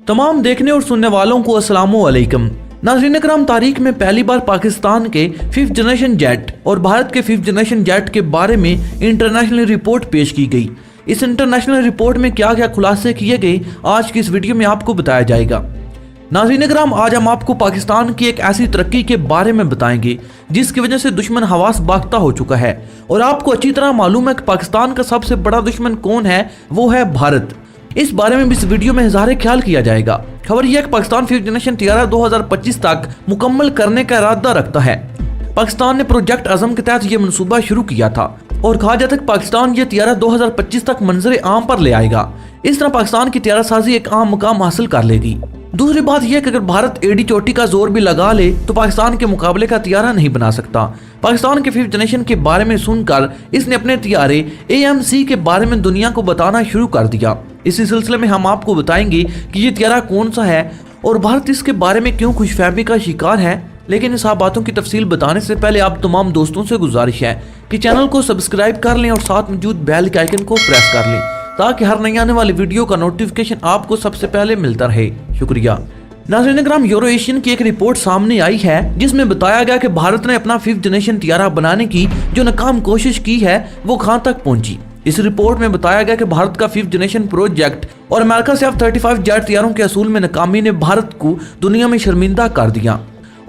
तमाम देखने और सुनने वालों को अस्सलामुअलैकुम। नाज़रीन इकराम, तारीख में पहली बार पाकिस्तान के 5th जनरेशन जेट और भारत के 5th जनरेशन जेट के बारे में इंटरनेशनल रिपोर्ट पेश की गई। इस इंटरनेशनल रिपोर्ट में क्या क्या खुलासे किए गए आज की इस वीडियो में आपको बताया जाएगा। नाज़रीन इकराम, आज हम आपको पाकिस्तान की एक ऐसी तरक्की के बारे में बताएंगे जिसकी वजह से दुश्मन हवास बाख्ता हो चुका है और आपको अच्छी तरह मालूम है कि पाकिस्तान का सबसे बड़ा दुश्मन कौन है, वो है भारत। इस बारे में भी इस वीडियो में इज़हार ख्याल किया जाएगा। खबर यह है कि पाकिस्तान 5th जनरेशन तैयारा 2025 तक मुकम्मल करने का इरादा रखता है। पाकिस्तान ने प्रोजेक्ट अज़म के तहत यह मनसूबा शुरू किया था और कहा जाता है कि पाकिस्तान ये तैयारा 2025 तक मंजर आम पर ले आएगा। इस तरह पाकिस्तान की तैयारा साजी एक आम मुकाम हासिल कर लेगी। दूसरी बात यह कि अगर भारत एडी चोटी का जोर भी लगा ले तो पाकिस्तान के मुकाबले का तैयारा नहीं बना सकता। पाकिस्तान के 5th जनरेशन के बारे में सुनकर इसने अपने तैयारे AMC के बारे में दुनिया को बताना शुरू कर दिया। इसी सिलसिले में हम आपको बताएंगे कि ये तैयारा कौन सा है और भारत इसके बारे में क्यों खुशफहमी का शिकार है। लेकिन इन सब बातों की तफसील बताने से पहले आप तमाम दोस्तों से गुजारिश है कि चैनल को सब्सक्राइब कर लें और साथ मौजूद बेल के आइकन को प्रेस कर लें ताकि हर नई आने वाली वीडियो का नोटिफिकेशन आपको सबसे पहले मिलता रहे। शुक्रिया। नाज़रीन इकराम, यूरो एशियन की एक रिपोर्ट सामने आई है जिसमें बताया गया कि भारत ने अपना 5th जनरेशन तैयारा बनाने की जो नाकाम कोशिश की है वो कहां तक पहुंची। इस रिपोर्ट में बताया गया कि भारत का 5th जनरेशन प्रोजेक्ट और अमेरिका से F-35 जेट तैयारों के असूल में नाकामी ने भारत को दुनिया में शर्मिंदा कर दिया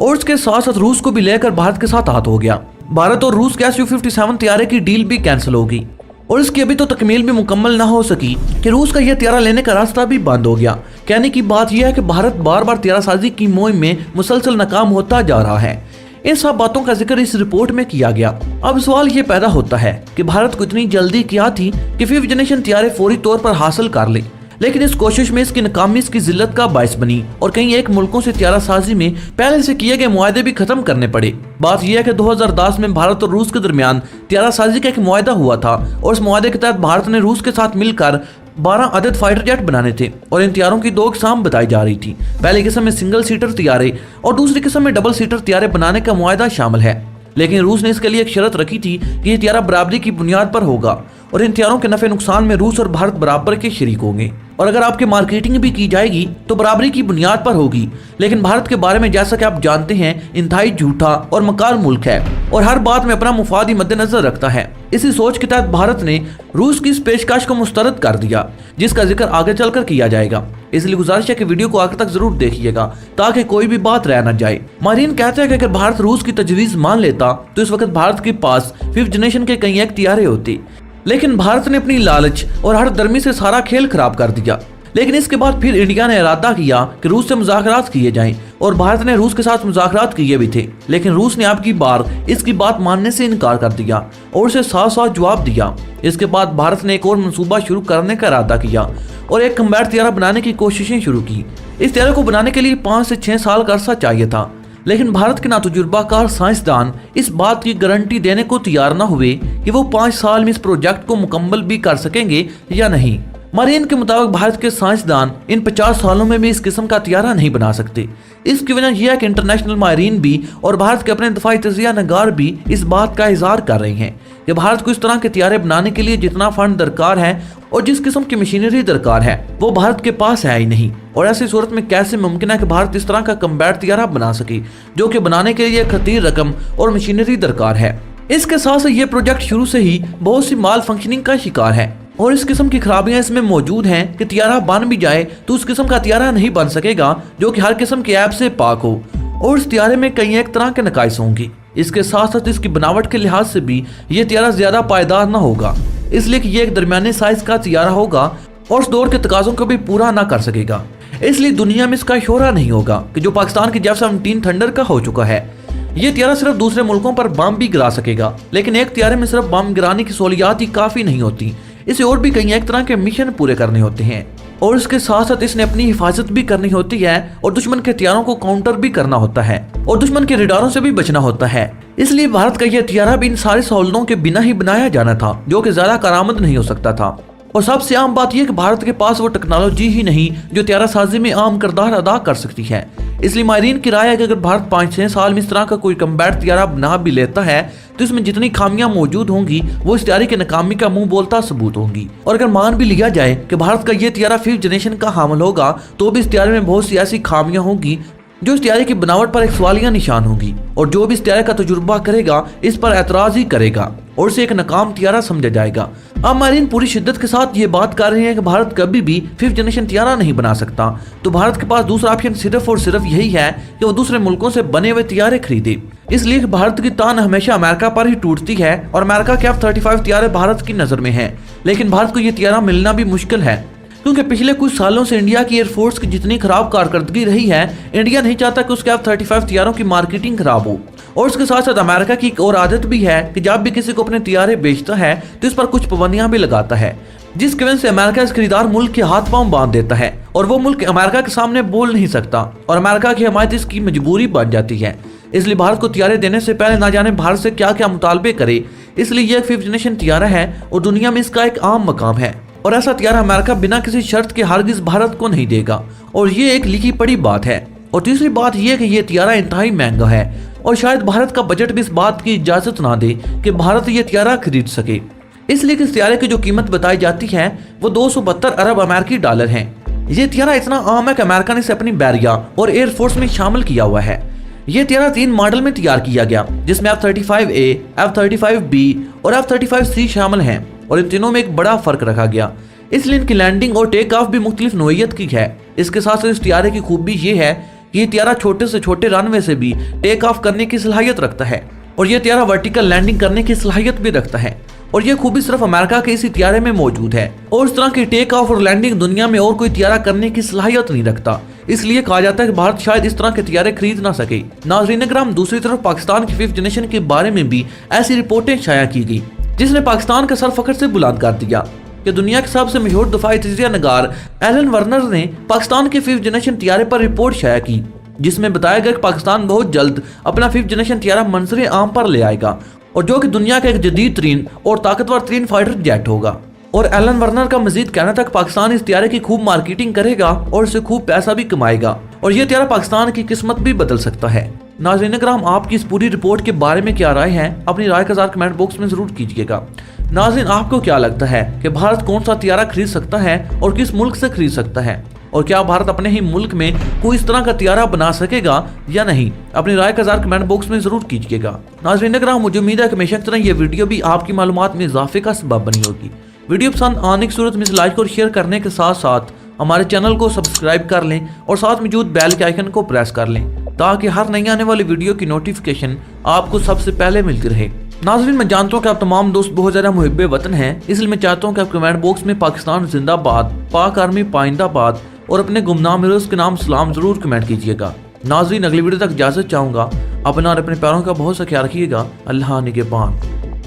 और उसके साथ साथ रूस को भी लेकर भारत के साथ हाथ हो गया। भारत और रूस के Su-57 तैयारे की डील भी कैंसिल होगी और इसकी अभी तो तकमील भी मुकम्मल ना हो सकी कि रूस का यह तैयारा लेने का रास्ता भी बंद हो गया। कहने की बात यह है कि भारत बार बार तैयारा साजी की मुहिम में मुसलसल नाकाम होता जा रहा है। इन सब बातों का जिक्र इस रिपोर्ट में किया गया। अब सवाल ये पैदा होता है कि भारत को इतनी जल्दी क्या थी कि 5th जनरेशन तैयारे फौरी तौर पर हासिल कर ले, लेकिन इस कोशिश में इसकी नाकामी इसकी जिल्लत का बायस बनी और कई एक मुल्कों से तैयारा साजी में पहले से किए गए मुआहदे भी खत्म करने पड़े। बात यह है कि 2010 में भारत और रूस के दरमियान तैयारा साजी का एक मुआहदा हुआ था और इस मुआहदे के तहत भारत ने रूस के साथ मिलकर 12 अदद फाइटर जेट बनाने थे और इन तैयारों की 2 किस्म बताई जा रही थी। पहली किस्म में सिंगल सीटर तैयारे और दूसरी किस्म में डबल सीटर तैयारे बनाने का मुआहदा शामिल है। लेकिन रूस ने इसके लिए एक शर्त रखी थी कि यह तैयारा बराबरी की बुनियाद पर होगा और इन तैयारों के नफे नुकसान में रूस और भारत बराबर के शरीक होंगे और अगर आपकी मार्केटिंग भी की जाएगी तो बराबरी की बुनियाद पर होगी। लेकिन भारत के बारे में जैसा कि आप जानते हैं इंतहाई झूठा और मकार मुल्क है और हर बात में अपना मुफाद ही मद्देनजर रखता है। इसी सोच के तहत भारत ने रूस की इस पेशकश को मुस्तरद कर दिया जिसका जिक्र आगे चलकर किया जाएगा। इसलिए गुजारिश है कि वीडियो को आखिर तक जरूर देखिएगा ताकि कोई भी बात रह न जाए। माहिरीन कहते हैं कि अगर भारत रूस की तजवीज़ मान लेता तो इस वक्त भारत के पास 5th जनरेशन के कई एक तैयारे होते, लेकिन भारत ने अपनी लालच और हर दर्मी से सारा खेल खराब कर दिया। लेकिन इसके बाद फिर इंडिया ने इरादा किया कि रूस से मुज़ाकरात किए जाएं और भारत ने रूस के साथ मुज़ाकरात किए भी थे, लेकिन रूस ने अब की बार इसकी बात मानने से इनकार कर दिया और उसे साफ साफ जवाब दिया। इसके बाद भारत ने एक और मंसूबा शुरू करने का इरादा किया और एक कम्बैट तैयारा बनाने की कोशिशें शुरू की। इस तैयारे को बनाने के लिए 5 से 6 साल का अरसा चाहिए था, लेकिन भारत के नातजुर्बाकार साइंसदान इस बात की गारंटी देने को तैयार न हुए कि वो 5 साल में इस प्रोजेक्ट को मुकम्मल भी कर सकेंगे या नहीं। माहिरीन के मुताबिक भारत के साइंसदान इन 50 सालों में भी इस किस्म का तैयारा नहीं बना सकते। इसकी वजह यह है कि इंटरनेशनल माहिरीन भी और भारत के अपने दफाई तजिया नगार भी इस बात का इजहार कर रहे हैं कि भारत को इस तरह के तैयारे बनाने के लिए जितना फंड दरकार है और जिस किस्म की मशीनरी दरकार है वो भारत के पास है ही नहीं। और ऐसी सूरत में कैसे मुमकिन है कि भारत इस तरह का कम्बैट तैयारा बना सके जो कि बनाने के लिए खतीर रकम और मशीनरी दरकार है। इसके साथ साथ ये प्रोजेक्ट शुरू से ही बहुत सी माल फंक्शनिंग का शिकार है और इस किस्म की खराबियां इसमें मौजूद हैं कि तैयारा बन भी जाए तो उस किस्म का तैयारा नहीं बन सकेगा जो कि हर किस्म के ऐप से पाक हो और इस तैयारे में कई एक तरह के नकाइस होंगे। इसके साथ साथ इसकी बनावट के लिहाज से भी ये तैयारा ज्यादा पायदार न होगा, इसलिए कि ये एक दरमियाने साइज का तैयारा होगा और उस दौर के तकाजों को भी पूरा ना कर सकेगा। इसलिए दुनिया में इसका शोहरा नहीं होगा कि जो पाकिस्तान की F-17 थंडर का हो चुका है। ये तैयारा सिर्फ दूसरे मुल्कों पर बम भी गिरा सकेगा, लेकिन एक तैयारे में सिर्फ बम गिराने की सहूलियात ही काफी नहीं होती, इसे और भी कई एक तरह के मिशन पूरे करने होते हैं और इसके साथ साथ इसने अपनी हिफाजत भी करनी होती है और दुश्मन के हथियारों को काउंटर भी करना होता है और दुश्मन के रडारों से भी बचना होता है। इसलिए भारत का यह हथियारा भी इन सारी सहूलतों के बिना ही बनाया जाना था जो कि ज्यादा कारामद नहीं हो सकता था। और सबसे आम बात यह कि भारत के पास वो टेक्नोलॉजी ही नहीं जो त्यारा साजी में आम किरदार अदा कर सकती है। इसलिए माहिरीन की राय है कि अगर भारत 5-6 साल में इस तरह का कोई कम्बैट त्यारा बना भी लेता है तो इसमें जितनी खामियां मौजूद होंगी वो इस त्यारे की नाकामी का मुंह बोलता सबूत होंगी। और अगर मान भी लिया जाए कि भारत का ये त्यारा 5th जनरेशन का हामिल होगा तो भी इस त्यारे में बहुत सी ऐसी खामियां होंगी जो इस त्यारे की बनावट पर एक सवालिया निशान होगी, और जो भी इस त्यारे का तजुर्बा करेगा इस पर एतराज ही करेगा और इसे एक नाकाम त्यारा समझा जाएगा। अब माहिरीन पूरी शिद्दत के साथ ये बात कर रहे हैं कि भारत कभी भी 5th जनरेशन त्यारा नहीं बना सकता, तो भारत के पास दूसरा ऑप्शन सिर्फ और सिर्फ यही है कि वो दूसरे मुल्कों से बने हुए त्यारे खरीदे। इसलिए भारत की तान हमेशा अमेरिका पर ही टूटती है और अमेरिका के F-35 त्यारे भारत की नजर में है, लेकिन भारत को ये त्यारा मिलना भी मुश्किल है क्योंकि पिछले कुछ सालों से इंडिया की एयरफोर्स की जितनी खराब कारकर्दगी रही है, इंडिया नहीं चाहता कि उसके F-35 त्यारों की मार्केटिंग खराब हो। और इसके साथ साथ अमेरिका की एक और आदत भी है कि जब भी किसी को अपने त्यारे बेचता है तो इस पर कुछ पाबंदियां भी लगाता है, जिसकी वजह से अमेरिका इस खरीदार मुल्क के हाथ पांव बांध देता है और वो मुल्क अमेरिका के सामने बोल नहीं सकता और अमेरिका की हमायत इसकी मजबूरी बन जाती है। इसलिए भारत को त्यारे देने से पहले ना जाने भारत से क्या क्या मुतालबे करे। इसलिए यह 5th जनरेशन त्यारा है और दुनिया में इसका एक आम मकाम है, और ऐसा त्यारा अमेरिका बिना किसी शर्त के हरगिज भारत को नहीं देगा, और ये एक लिखी पड़ी बात है। और तीसरी बात यह कि यह त्यारा इंतहाई महंगा है और शायद भारत का बजट भी इस बात की इजाजत ना दे कि भारत ये त्यारा खरीद सके। इसलिए कि इस त्यारे की जो कीमत बताई जाती है वो 272 अरब अमेरिकी डॉलर है। ये त्यारा इतना आम है कि अमेरिका ने इसे अपनी बैरिया और एयरफोर्स में शामिल किया हुआ है। ये त्यारा 3 मॉडल में तैयार किया गया जिसमें F-35A, F-35B और F-35C शामिल हैं, और इन तीनों में एक बड़ा फर्क रखा गया, इसलिए इनकी लैंडिंग और टेक ऑफ भी मुख्तलिफ नोयत की है। इसके साथ साथ इस त्यारे की खूबी ये है कि ये त्यारा छोटे से छोटे रनवे से भी टेक ऑफ करने की सलाहियत रखता है, और ये त्यारा वर्टिकल लैंडिंग करने की सलाहियत भी रखता है, और ये खूबी सिर्फ अमेरिका के इसी त्यारे में मौजूद है। और इस तरह की टेक ऑफ और लैंडिंग दुनिया में और कोई त्यारा करने की सलाहियत नहीं रखता, इसलिए कहा जाता है कि भारत शायद इस तरह के त्यारे खरीद ना सके। नाज़रीन इकराम, दूसरी तरफ पाकिस्तान की 5th जनरेशन के बारे में भी ऐसी रिपोर्टें शाया की गई जिसने पाकिस्तान का सर फखर से बुलंद कर दिया कि दुनिया के सबसे मशहूर दफाई तजिया नगार एलन वर्नर ने पाकिस्तान के 5th जनरेशन त्यारे पर रिपोर्ट शाया की, जिसमें बताया गया कि पाकिस्तान बहुत जल्द अपना 5th जनरेशन त्यारा मंजर आम पर ले आएगा, और जो कि दुनिया का एक जदीद तरीन और ताकतवर तरीन फाइटर जेट होगा। और एलन वर्नर का मजीद कहना था कि पाकिस्तान इस त्यारे की खूब मार्केटिंग करेगा और इससे खूब पैसा भी कमाएगा, और ये त्यारा पाकिस्तान की किस्मत भी बदल सकता है। नाज़रीन इकराम, आपकी इस पूरी रिपोर्ट के बारे में क्या राय है, अपनी राय का इज़हार कमेंट बॉक्स में जरूर कीजिएगा। नाज़रीन, आपको क्या लगता है कि भारत कौन सा त्यारा खरीद सकता है और किस मुल्क से खरीद सकता है, और क्या भारत अपने ही मुल्क में कोई इस तरह का त्यारा बना सकेगा या नहीं? अपनी राय का इज़हार कमेंट बॉक्स में जरूर कीजिएगा। नाज़रीन इकराम, मुझे उम्मीद है कि हमेशा की तरह ये वीडियो भी आपकी मालूमात में इजाफे का सबब बनी होगी। वीडियो पसंद आने की सूरत में इसे लाइक और शेयर करने के साथ साथ हमारे चैनल को सब्सक्राइब कर लें और साथ मौजूद बेल के आइकन को प्रेस कर लें ताकि हर नई आने वाली वीडियो की नोटिफिकेशन आपको सबसे पहले मिलती रहे। नाज़रीन, मैं जानता हूँ कि आप तमाम दोस्त बहुत ज़्यादा मुहिब्बे वतन हैं, इसलिए मैं चाहता हूँ कि आप कमेंट बॉक्स में पाकिस्तान जिंदाबाद, पाक आर्मी पाइंदाबाद और अपने गुमनाम हीरोज़ के नाम सलाम जरूर कमेंट कीजिएगा। नाज़रीन, अगली वीडियो तक इजाज़त चाहूँगा। अपना और अपने प्यारों का बहुत सा ख्याल रखिएगा। अल्लाह निगहबान।